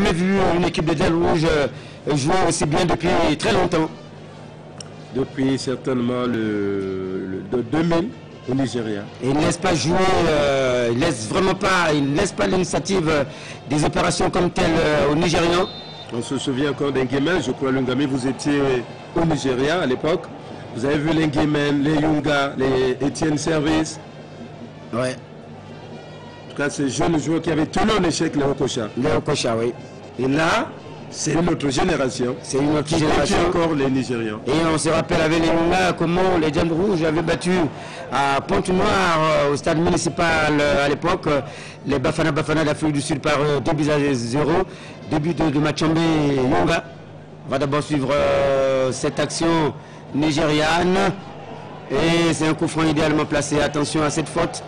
jamais vu une équipe de Diable Rouge jouer aussi bien depuis très longtemps. Depuis certainement de 2000 au Nigeria. Et il ne laisse pas jouer, il ne laisse pas l'initiative des opérations comme telles au Nigérian. On se souvient encore d'Engemen, je crois Lungami, vous étiez au Nigeria à l'époque. Vous avez vu l'Engemen, les Yunga, les Etienne Service. Ouais. En tout cas, ces jeunes joueurs qui avaient tenu en échec les Okocha. Les Okocha, oui. Et là, c'est une autre génération. C'est une autre génération. Et encore les Nigérians. Et on se rappelle avec les Yunga comment les Diables Rouges avaient battu à Pointe-Noire au stade municipal à l'époque les Bafana d'Afrique du Sud par 2-0. Début de Machambé Yunga. On va d'abord suivre cette action nigériane. Et c'est un coup franc idéalement placé. Attention à cette faute.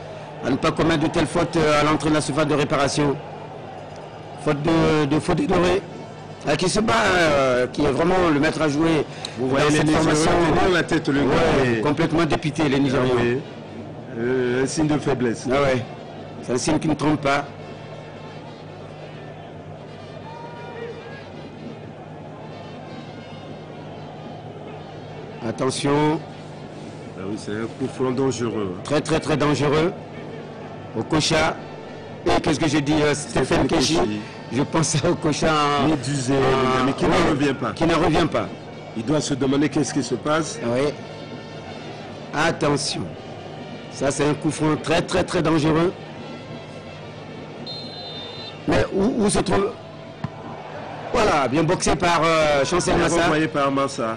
À ne pas commettre de telles fautes à l'entrée de la surface de réparation. Faute de faute doré. Qui se bat, qui est vraiment le maître à jouer. Vous voyez les Nigérians la tête, le gars. Complètement dépité, les Nigérians. Ah oui. Un signe de faiblesse. Ah ouais. C'est un signe qui ne trompe pas. Attention. Ah oui, c'est un coup franc dangereux. Très très très dangereux. Okocha. Et qu'est-ce que j'ai dit, Stéphane Keshi. Je pense à Okocha médusé, mais qui ne revient pas. Qui ne revient pas. Il doit se demander qu'est-ce qui se passe. Oui. Attention. Ça, c'est un coup franc très très très dangereux. Mais où se trouve... Voilà, bien boxé par Chancel Massa. Envoyé par Massa.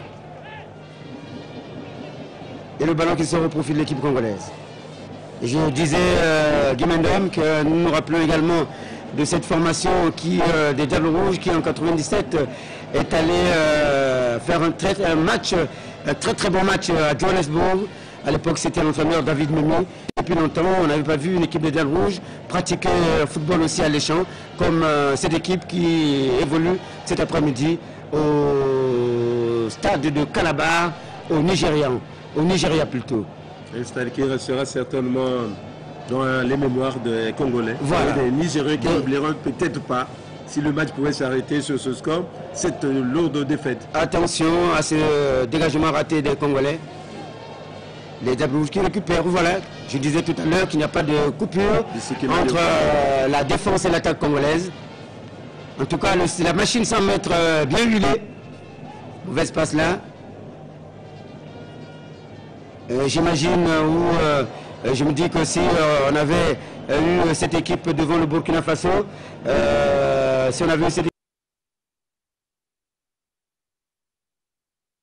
Et le ballon qui sort au profit de l'équipe congolaise. Et je disais, Guy Mendom, que nous nous rappelons également de cette formation des Diables Rouges qui en 97 est allé faire un très très bon match à Johannesburg. À l'époque, c'était l'entraîneur David Mimi. Depuis longtemps, on n'avait pas vu une équipe des Diables Rouges pratiquer football aussi alléchant comme cette équipe qui évolue cet après-midi au stade de Calabar, au Nigeria plutôt. Un stade qui restera certainement dans les mémoires des Congolais. Voilà. Des Nigériens qui n'oublieront peut-être pas, si le match pouvait s'arrêter sur ce score, cette lourde défaite. Attention à ce dégagement raté des Congolais. Les Diables Rouges qui récupèrent. Voilà, je disais tout à l'heure qu'il n'y a pas de coupure entre la défense et l'attaque congolaise. En tout cas, la machine semble être bien huilée. Mauvaise passe là. J'imagine où je me dis que si on avait eu cette équipe devant le Burkina Faso, si on avait eu cette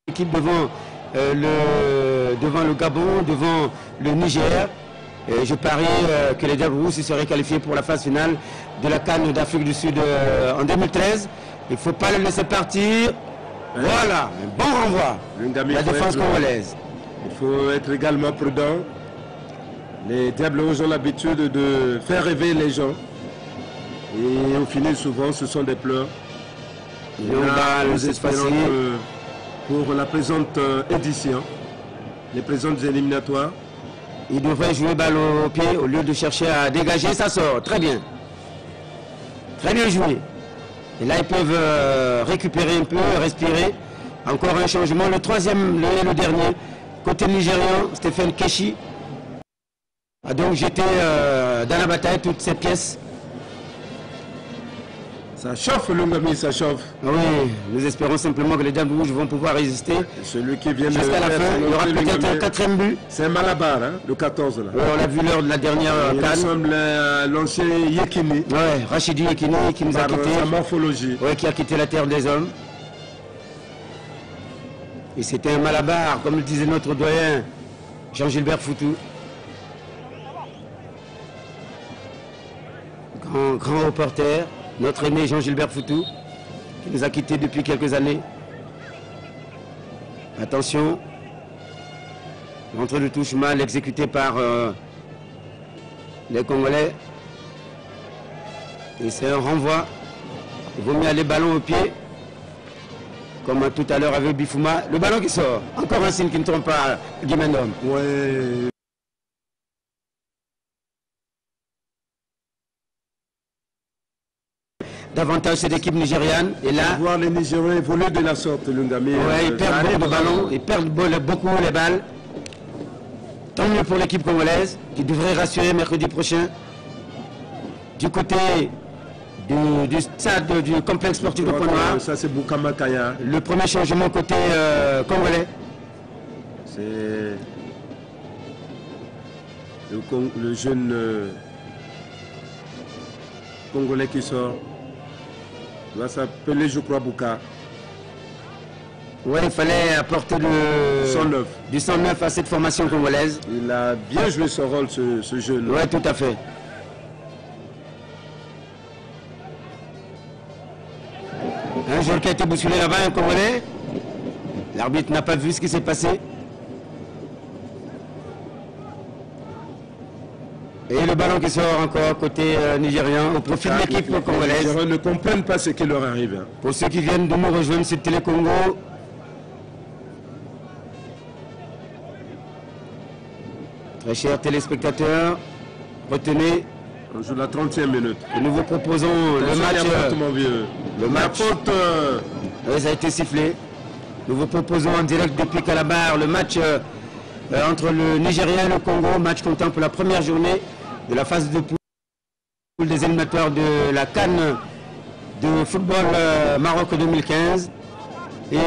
équipe devant le Gabon, devant le Niger, je parie que les Diables Rouges se seraient qualifiés pour la phase finale de la CAN d'Afrique du Sud en 2013. Il ne faut pas le laisser partir. Voilà, un bon renvoi. La défense congolaise. Il faut être également prudent. Les Diables Rouges ont l'habitude de faire rêver les gens. Et au final, souvent, ce sont des pleurs. Nous espérons que pour la présente édition, les présentes éliminatoires, ils devraient jouer balle au pied au lieu de chercher à dégager. Ça sort. Très bien. Très bien joué. Et là, ils peuvent récupérer un peu, respirer. Encore un changement. Le troisième et le dernier. Côté nigérian, Stéphane Keshi a donc jeté dans la bataille toutes ces pièces. Ça chauffe le Ngami, ça chauffe. Oui, nous espérons simplement que les Diables Rouges vont pouvoir résister. Celui qui vient jusqu'à la fin, il y aura peut-être un quatrième but. C'est un Malabar, hein, le 14 là. Oui, on l'a vu lors de la dernière il ressemble à l'ancien Yekini. Oui, Rachidi Yekini qui nous a quitté. Sa morphologie. Oui, qui a quitté la terre des hommes. Et c'était un Malabar, comme le disait notre doyen Jean-Gilbert Foutou. Grand reporter, notre aimé Jean-Gilbert Foutou, qui nous a quittés depuis quelques années. Attention, l'entrée de touche mal exécutée par les Congolais. Et c'est un renvoi. Il vaut mieux aller ballon au pied. Comme tout à l'heure avec Bifouma. Le ballon qui sort. Encore un signe qui ne trompe pas Guy Mendom. Ouais. davantage cette équipe nigériane. Et là, voir les Nigériens évoluer de la sorte, Lungami. Ils perdent beaucoup de ballons, ils perdent beaucoup les balles. Tant mieux pour l'équipe congolaise, qui devrait rassurer mercredi prochain. Du côté du stade du complexe sportif de Pointe-Noire. Ça, c'est Boukama Kaya. Le premier changement côté congolais. C'est le jeune congolais qui sort. Il va s'appeler, je crois, Bouka. Oui, il fallait apporter du 109 à cette formation congolaise. Il a bien joué son rôle, ce jeune. Oui, tout à fait. Un joueur qui a été bousculé là-bas, un Congolais. L'arbitre n'a pas vu ce qui s'est passé. Et le ballon qui sort encore côté nigérian au profit de l'équipe congolaise. Les Nigériens ne comprennent pas ce qui leur arrive. Pour ceux qui viennent de nous rejoindre sur Télé Congo, très chers téléspectateurs, retenez. On joue la 30e minute. Et nous vous proposons le match. Le match. Ça a été sifflé. Nous vous proposons en direct depuis Calabar le match entre le Nigeria et le Congo, match comptant pour la première journée de la phase de poule des éliminatoires de la CAN de football Maroc 2015. Et